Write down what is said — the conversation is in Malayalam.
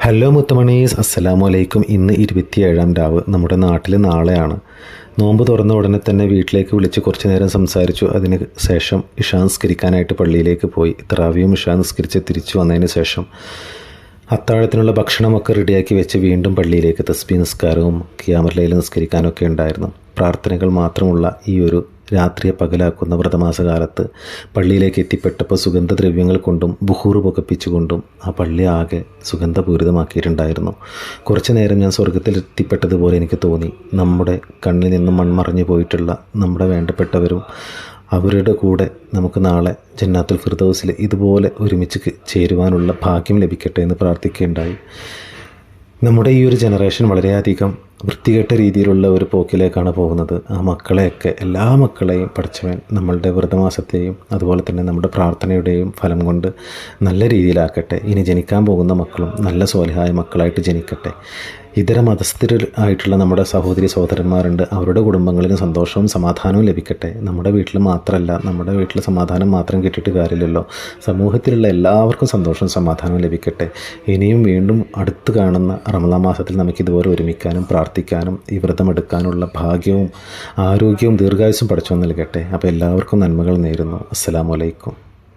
ഹലോ മുത്തമണീസ്, അസ്സലാമു അലൈക്കും. ഇന്ന് 27-ാം രാവ്. നമ്മുടെ നാട്ടിൽ നാളെയാണ്. നോമ്പ് തുറന്ന ഉടനെ തന്നെ വീട്ടിലേക്ക് വിളിച്ച് കുറച്ച് നേരം സംസാരിച്ചു. അതിന് ശേഷം ഇഷാ നിസ്കരിക്കാനായിട്ട് പള്ളിയിലേക്ക് പോയി. തറാവിയും ഇഷാ നിസ്കരിച്ച് തിരിച്ചു വന്നതിന് ശേഷം അത്താഴത്തിനുള്ള ഭക്ഷണമൊക്കെ റെഡിയാക്കി വെച്ച് വീണ്ടും പള്ളിയിലേക്ക് തസ്ബീഹ് നിസ്കാരവും ഖിയാമുൽ ലൈൽ നിസ്കരിക്കാനൊക്കെ ഉണ്ടായിരുന്നു. പ്രാർത്ഥനകൾ മാത്രമുള്ള ഈ ഒരു രാത്രിയെ പകലാക്കുന്ന വ്രതമാസകാലത്ത് പള്ളിയിലേക്ക് എത്തിപ്പെട്ടപ്പോൾ സുഗന്ധദ്രവ്യങ്ങൾ കൊണ്ടും ബുഹൂറ് പുകപ്പിച്ചുകൊണ്ടും ആ പള്ളി ആകെ സുഗന്ധപൂരിതമാക്കിയിട്ടുണ്ടായിരുന്നു. കുറച്ചു നേരം ഞാൻ സ്വർഗത്തിൽ എത്തിപ്പെട്ടതുപോലെ എനിക്ക് തോന്നി. നമ്മുടെ കണ്ണിൽ നിന്നും മൺമറഞ്ഞു പോയിട്ടുള്ള നമ്മുടെ വേണ്ടപ്പെട്ടവരും അവരുടെ കൂടെ നമുക്ക് നാളെ ജന്നാത്തുൽ ഫിർദൗസിൽ ഇതുപോലെ ഒരുമിച്ച് ചേരുവാനുള്ള ഭാഗ്യം ലഭിക്കട്ടെ എന്ന് പ്രാർത്ഥിക്കുകയുണ്ടായി. നമ്മുടെ ഈ ഒരു ജനറേഷൻ വളരെയധികം വൃത്തികെട്ട രീതിയിലുള്ള ഒരു പോക്കിലേക്കാണ് പോകുന്നത്. ആ മക്കളെയൊക്കെ, എല്ലാ മക്കളെയും പഠിച്ചവൻ നമ്മളുടെ വ്രതമാസത്തെയും അതുപോലെ തന്നെ നമ്മുടെ പ്രാർത്ഥനയുടെയും ഫലം കൊണ്ട് നല്ല രീതിയിലാക്കട്ടെ. ഇനി ജനിക്കാൻ പോകുന്ന മക്കളും നല്ല സ്വാലിഹായ മക്കളായിട്ട് ജനിക്കട്ടെ. ഇതര മതസ്ഥരായിട്ടുള്ള നമ്മുടെ സഹോദരി സഹോദരന്മാരുണ്ട്, അവരുടെ കുടുംബങ്ങളിലും സന്തോഷവും സമാധാനവും ലഭിക്കട്ടെ. നമ്മുടെ വീട്ടിൽ മാത്രമല്ല, നമ്മുടെ വീട്ടിൽ സമാധാനം മാത്രം കിട്ടിയിട്ട് കാര്യമില്ലല്ലോ, സമൂഹത്തിലുള്ള എല്ലാവർക്കും സന്തോഷവും സമാധാനവും ലഭിക്കട്ടെ. ഇനിയും വീണ്ടും അടുത്ത് കാണുന്ന റമളാൻ മാസത്തിൽ നമുക്കിതുപോലെ ഒരുമിക്കാനും പ്രാർത്ഥിക്കാനും ഈ വ്രതമെടുക്കാനുള്ള ഭാഗ്യവും ആരോഗ്യവും ദീർഘായുസ്സും പഠിച്ചു നൽകട്ടെ. അപ്പോൾ എല്ലാവർക്കും നന്മകൾ നേരുന്നു. അസ്സലാമു അലൈക്കും.